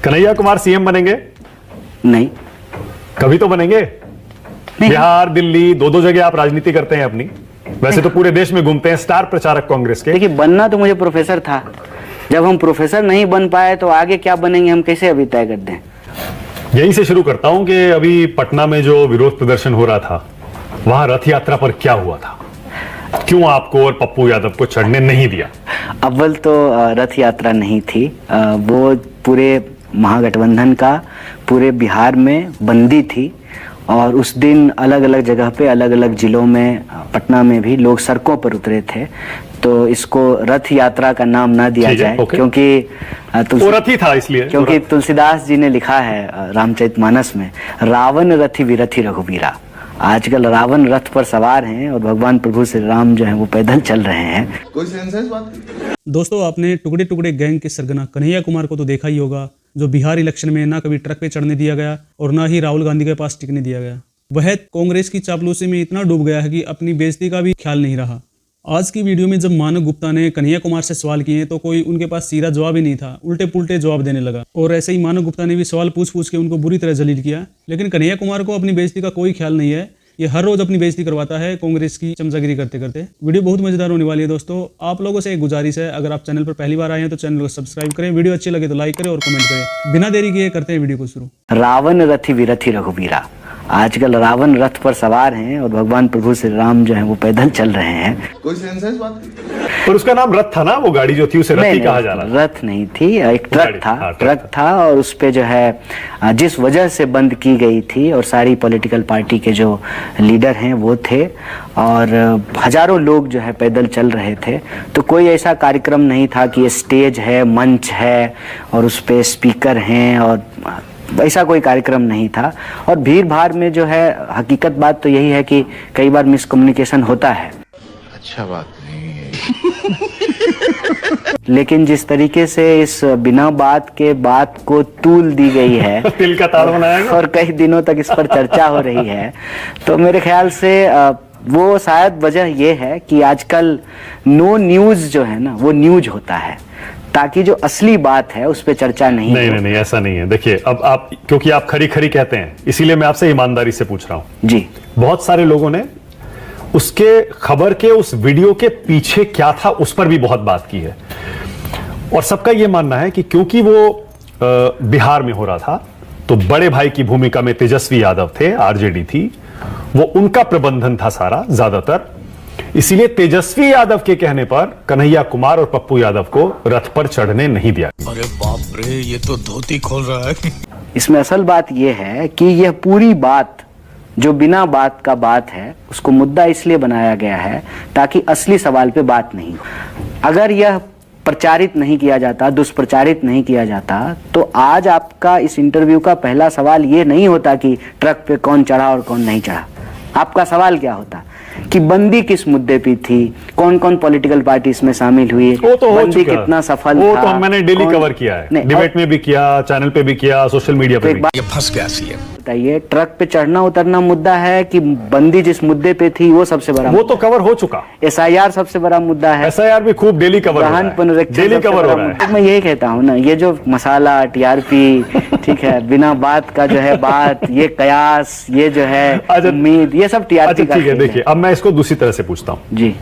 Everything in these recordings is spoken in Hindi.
कन्हैया कुमार सीएम बनेंगे? नहीं। कभी तो बनेंगे। नहीं। बिहार, दिल्ली, दो जगह आप राजनीति करते हैं अपनी। वैसे तो पूरे देश में घूमते हैं, स्टार प्रचारक कांग्रेस के। देखिए, बनना तो मुझे प्रोफेसर था। जब हम प्रोफेसर नहीं बन पाए तो आगे क्या बनेंगे हम कैसे अभी तय कर दें। यहीं से शुरू करता हूं कि अभी पटना में जो विरोध प्रदर्शन हो रहा था, वहां रथ यात्रा पर क्या हुआ था? क्यों आपको और पप्पू यादव को चढ़ने नहीं दिया? अव्वल तो रथ यात्रा नहीं थी, वो पूरे महागठबंधन का पूरे बिहार में बंदी थी और उस दिन अलग अलग जगह पे अलग अलग जिलों में, पटना में भी लोग सड़कों पर उतरे थे। तो इसको रथ यात्रा का नाम ना दिया जाए, क्योंकि वो रथ ही था इसलिए। क्योंकि तुलसीदास जी ने लिखा है रामचरितमानस में, रावण रथि विरथि रघुवीरा। आजकल रावण रथ पर सवार हैं और भगवान प्रभु श्री राम जो है वो पैदल चल रहे हैं। कोई सेंस है इस बात की? दोस्तों, आपने टुकड़े टुकड़े गैंग के सरगना कन्हैया कुमार को तो देखा ही होगा, जो बिहार इलेक्शन में ना कभी ट्रक पे चढ़ने दिया गया और ना ही राहुल गांधी के पास टिकने दिया गया। वह कांग्रेस की चापलूसी में इतना डूब गया है कि अपनी बेइज्जती का भी ख्याल नहीं रहा। आज की वीडियो में जब मानव गुप्ता ने कन्हैया कुमार से सवाल किए तो कोई उनके पास सीधा जवाब ही नहीं था, उल्टे पुल्टे जवाब देने लगा। और ऐसे ही मानव गुप्ता ने भी सवाल पूछ पूछ के उनको बुरी तरह जलील किया। लेकिन कन्हैया कुमार को अपनी बेइज्जती का कोई ख्याल नहीं है, ये हर रोज अपनी बेइज्जती करवाता है कांग्रेस की चमचागिरी करते करते। वीडियो बहुत मजेदार होने वाली है दोस्तों। आप लोगों से एक गुजारिश है, अगर आप चैनल पर पहली बार आए हैं तो चैनल को सब्सक्राइब करें, वीडियो अच्छी लगे तो लाइक करें और कमेंट करें। बिना देरी किए करते हैं वीडियो को शुरू। रावण रथि विरथि रघुवीरा। आजकल रावण रथ पर सवार हैं और भगवान प्रभु श्री राम जो है वो पैदल चल रहे हैं। कोई सेंस है इस बात की? पर उसका नाम रथ था ना, वो गाड़ी जो थी उसे रथ ही कहा जा रहा था। रथ नहीं थी, एक ट्रक था। ट्रक था और उस पे जो है जिस वजह से बंद की गई थी और सारी पॉलिटिकल पार्टी के जो लीडर हैं वो थे और हजारों लोग जो है पैदल चल रहे थे। तो कोई ऐसा कार्यक्रम नहीं था कि स्टेज है, मंच है और उस पे स्पीकर हैं, और ऐसा कोई कार्यक्रम नहीं था। और भीड़ भाड़ में जो है, हकीकत बात तो यही है कि कई बार मिसकम्युनिकेशन होता है। अच्छा बात नहीं है। लेकिन जिस तरीके से इस बिना बात के बात को तूल दी गई है तिल का ताड़ बनाया और कई दिनों तक इस पर चर्चा हो रही है, तो मेरे ख्याल से वो शायद वजह ये है कि आजकल नो न्यूज जो है ना वो न्यूज होता है, ताकि जो असली बात है उस पर चर्चा नहीं हो। नहीं, ऐसा नहीं है। देखिए, अब आप, क्योंकि आप खरी खरी कहते हैं, इसीलिए मैं आपसे ईमानदारी से पूछ रहा हूं जी। बहुत सारे लोगों ने उसके खबर के उस वीडियो के पीछे क्या था उस पर भी बहुत बात की है और सबका यह मानना है कि क्योंकि वो बिहार में हो रहा था तो बड़े भाई की भूमिका में तेजस्वी यादव थे, आरजेडी थी, वो उनका प्रबंधन था सारा ज्यादातर, इसीलिए तेजस्वी यादव के कहने पर कन्हैया कुमार और पप्पू यादव को रथ पर चढ़ने नहीं दिया। अरे बाप रे, ये तो धोती खोल रहा है। इसमें असल बात यह है कि यह पूरी बात जो बिना बात का बात है उसको मुद्दा इसलिए बनाया गया है ताकि असली सवाल पे बात नहीं हो। अगर यह प्रचारित नहीं किया जाता, दुष्प्रचारित नहीं किया जाता, तो आज आपका इस इंटरव्यू का पहला सवाल ये नहीं होता कि ट्रक पे कौन चढ़ा और कौन नहीं चढ़ा। आपका सवाल क्या होता कि बंदी किस मुद्दे पे थी, कौन कौन पॉलिटिकल पार्टी इसमें शामिल हुई, वो तो बंदी कितना सफल वो था। तो मैंने डेली कवर किया है, डिबेट में भी किया, चैनल पे भी किया, सोशल मीडिया पे भी। ये फंस गया सीएम। बताइए, ट्रक पे चढ़ना उतरना मुद्दा है कि बंदी जिस मुद्दे पे थी वो सबसे बड़ा? वो तो कवर हो चुका। SIR सबसे बड़ा मुद्दा है। SIR भी खूब डेली कवर हो रहा है, डेली कवर हो रहा है। मैं यही कहता हूँ ना, ये जो मसाला TRP ठीक है, बिना बात का जो है बात, ये कयास, ये जो है उम्मीद, ये सब TRP का। ठीक है, देखिए अब मैं इसको दूसरी तरह से पूछता हूँ जी।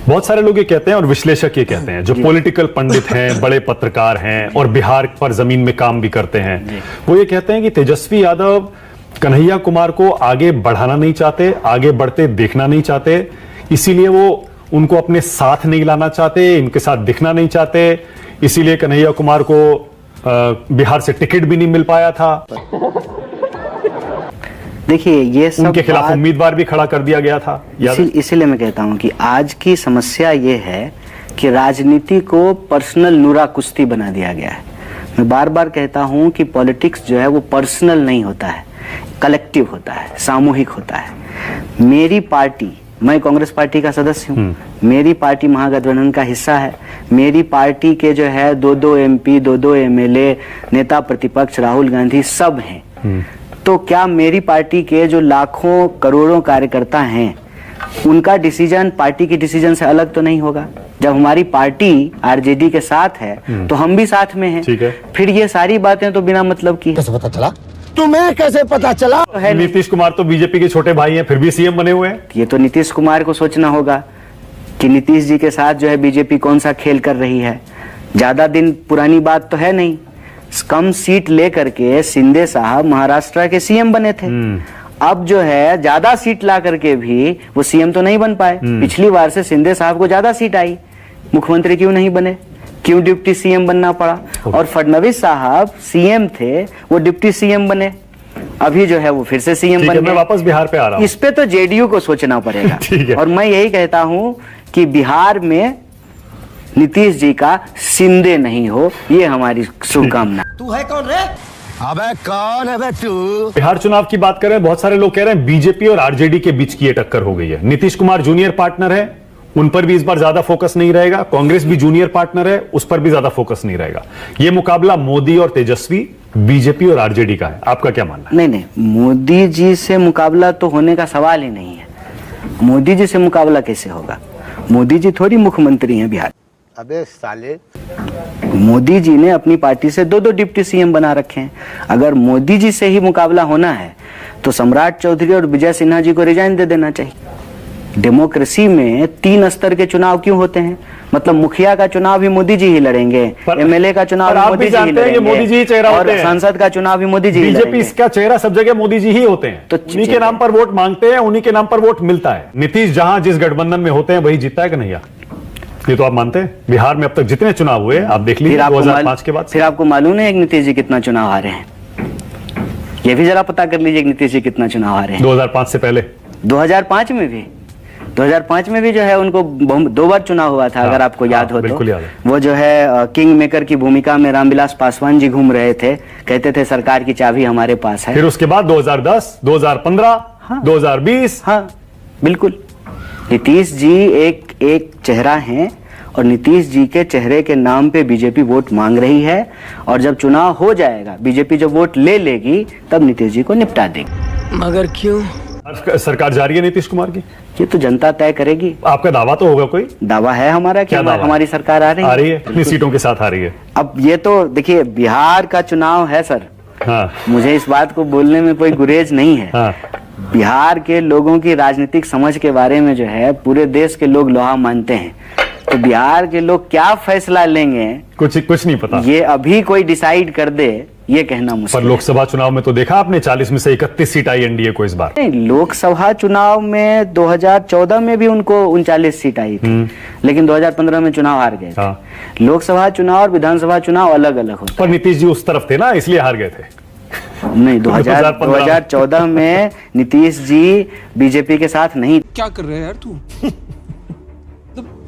बहुत सारे लोग ये कहते हैं और विश्लेषक ये कहते हैं, जो पॉलिटिकल पंडित हैं, बड़े पत्रकार हैं और बिहार पर जमीन में काम भी करते हैं, वो ये कहते हैं कि तेजस्वी यादव कन्हैया कुमार को आगे बढ़ाना नहीं चाहते, आगे बढ़ते देखना नहीं चाहते, इसीलिए वो उनको अपने साथ नहीं लाना चाहते, इनके साथ दिखना नहीं चाहते, इसीलिए कन्हैया कुमार को बिहार से टिकट भी नहीं मिल पाया था। देखिए, ये सब उनके खिलाफ उम्मीदवार भी खड़ा कर दिया गया था। इसीलिए मैं कहता हूं कि आज की समस्या ये है कि राजनीति को पर्सनल नूरा कुश्ती बना दिया गया है। मैं बार बार कहता हूं कि पॉलिटिक्स जो है वो पर्सनल नहीं होता है, कलेक्टिव होता है, सामूहिक होता है। मेरी पार्टी, मैं कांग्रेस पार्टी का सदस्य हूं, मेरी पार्टी महागठबंधन का हिस्सा है, मेरी पार्टी के जो है 2-2 MP, 2-2 MLA, नेता प्रतिपक्ष राहुल गांधी सब हैं। तो क्या मेरी पार्टी के जो लाखों करोड़ों कार्यकर्ता हैं उनका डिसीजन पार्टी के डिसीजन से अलग तो नहीं होगा? जब हमारी पार्टी आरजेडी के साथ है तो हम भी साथ में हैं। ठीक है। फिर ये सारी बातें तो बिना मतलब की कैसे पता चला? तुम्हें कैसे पता चला? है। नीतीश कुमार तो बीजेपी के छोटे भाई हैं, फिर भी सीएम बने हुए हैं। ये तो नीतीश कुमार को सोचना होगा कि नीतीश जी के साथ जो है बीजेपी कौन सा खेल कर रही है। ज्यादा दिन पुरानी बात तो है नहीं, कम सीट लेकर के शिंदे साहब महाराष्ट्र के सीएम बने थे। अब जो है ज्यादा सीट ला करके भी वो सीएम तो नहीं बन पाए। पिछली बार से शिंदे साहब को ज्यादा सीट आई, मुख्यमंत्री क्यों नहीं बने, क्यों डिप्टी सीएम बनना पड़ा। और फडणवीस साहब सीएम थे, वो डिप्टी सीएम बने, अभी जो है वो फिर से सीएम ठीक है, बन मैं गए। वापस बिहार पे आ रहा हूं। इस पे तो जेडीयू को सोचना पड़ेगा। ठीक है। और मैं यही कहता हूं कि बिहार में नीतीश जी का शिंदे नहीं हो, ये हमारी शुभकामना। तू है कौन रे? अबे कौन है बे तू? बिहार चुनाव की बात करें, बहुत सारे लोग कह रहे हैं बीजेपी और आरजेडी के बीच की ये टक्कर हो गई है। नीतीश कुमार जूनियर पार्टनर है, उन पर भी इस बार ज्यादा फोकस नहीं रहेगा। कांग्रेस भी जूनियर पार्टनर है, उस पर भी ज्यादा फोकस नहीं रहेगा। ये मुकाबला मोदी और तेजस्वी, बीजेपी और आरजेडी का है। आपका क्या मानना है? नहीं नहीं, मोदी जी से मुकाबला तो होने का सवाल ही नहीं है। मोदी जी से मुकाबला कैसे होगा? मोदी जी थोड़ी मुख्यमंत्री हैं बिहार। अबे साले, मोदी जी ने अपनी पार्टी से दो डिप्टी सीएम बना रखे हैं। अगर मोदी जी से ही मुकाबला होना है तो सम्राट चौधरी और विजय सिन्हा जी को रिजाइन दे देना चाहिए। डेमोक्रेसी में 3 स्तर के चुनाव क्यों होते हैं? मतलब मुखिया का चुनाव भी मोदी जी ही लड़ेंगे, एमएलए का चुनाव भी मोदी जी ही लड़ेंगे, मोदी जी चेहरा और होते हैं। सांसद का चुनाव भी मोदी जी ही बीजेपी लड़ेंगे। इसका चेहरा सब जगह मोदी जी ही होते हैं, तो उन्हीं के नाम पर वोट मांगते हैं, उन्हीं के नाम पर वोट मिलता है। नीतीश जहां जिस गठबंधन में होते हैं वही जीतता है कि नहीं? ये तो आप मानते हैं? बिहार में अब तक जितने चुनाव हुए आप देख लीजिए 2005 के बाद। फिर आपको मालूम है नीतीश जी कितना चुनाव हारे हैं? ये भी जरा पता कर लीजिए नीतीश जी कितना चुनाव हारे हैं। 2005 से पहले 2005 में भी जो है उनको 2 बार चुनाव हुआ था। अगर आपको याद हो तो बिल्कुल याद है। वो जो है किंग मेकर की भूमिका में रामविलास पासवान जी घूम रहे थे, कहते थे सरकार की चाबी हमारे पास है। फिर उसके बाद 2010, 2015, 2020। हाँ बिल्कुल, नीतीश जी एक चेहरा हैं और नीतीश जी के चेहरे के नाम पे बीजेपी वोट मांग रही है। और जब चुनाव हो जाएगा, बीजेपी जब वोट ले लेगी, तब नीतीश जी को निपटा देगी। मगर क्यों? सरकार जा रही है नीतीश कुमार की, ये तो जनता तय करेगी। आपका दावा तो होगा कोई? दावा है हमारा कि क्या दावा? हमारी सरकार आ रही है। कितनी सीटों के साथ आ रही है? अब ये तो देखिए, बिहार का चुनाव है सर, हाँ मुझे इस बात को बोलने में कोई गुरेज नहीं है। हाँ। बिहार के लोगों की राजनीतिक समझ के बारे में जो है पूरे देश के लोग लोहा मानते हैं। तो बिहार के लोग क्या फैसला लेंगे कुछ नहीं पता। ये अभी कोई डिसाइड कर दे, ये कहना पर मुश्किल है। लोकसभा चुनाव में तो देखा आपने 40 में से 31 सीट आई एनडीए को इस बार। नहीं, लोकसभा चुनाव में 2014 में भी उनको 39 सीट आई थी, लेकिन 2015 में चुनाव हार गए थे। हाँ। लोकसभा चुनाव और विधानसभा चुनाव अलग अलग होते पर नीतीश जी उस तरफ थे ना, इसलिए हार गए थे। हैं। नहीं, 2014 में नीतीश जी बीजेपी के साथ नहीं। क्या कर रहे हैं यार तू?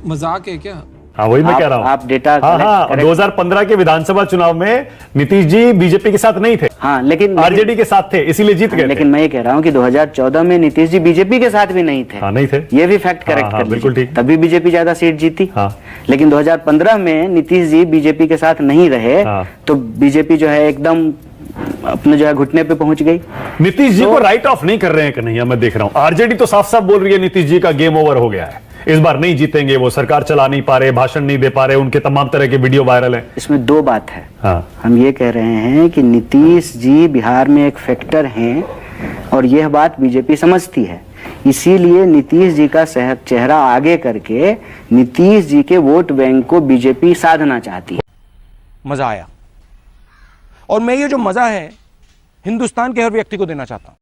मजाक है क्या? हाँ वही मैं कह रहा हूँ। आप डेटा हाँ हाँ, 2015 के विधानसभा चुनाव में नीतीश जी बीजेपी के साथ नहीं थे, हाँ, लेकिन आरजेडी के साथ थे, इसीलिए जीत गए लेकिन थे। मैं ये कह रहा हूँ कि 2014 में नीतीश जी बीजेपी के साथ भी नहीं थे। हाँ नहीं थे, ये भी फैक्ट करेक्ट हाँ, कर बिल्कुल लीजिए। ठीक। तभी बीजेपी ज्यादा सीट जीती। हाँ। लेकिन 2015 में नीतीश जी बीजेपी के साथ नहीं रहे, हाँ। तो बीजेपी जो है एकदम अपने जो है घुटने पे पहुंच गई। नीतीश जी को राइट ऑफ नहीं कर रहे हैं कन्हैया, मैं देख रहा हूँ। आरजेडी तो साफ साफ बोल रही है नीतीश जी का गेम ओवर हो गया है, इस बार नहीं जीतेंगे, वो सरकार चला नहीं पा रहे, भाषण नहीं दे पा रहे, उनके तमाम तरह के वीडियो वायरल हैं। इसमें 2 बात है। हाँ। हम ये कह रहे हैं कि नीतीश जी बिहार में एक फैक्टर हैं और यह बात बीजेपी समझती है, इसीलिए नीतीश जी का चेहरा आगे करके नीतीश जी के वोट बैंक को बीजेपी साधना चाहती है। मजा आया, और मैं ये जो मजा है हिंदुस्तान के हर व्यक्ति को देना चाहता हूं।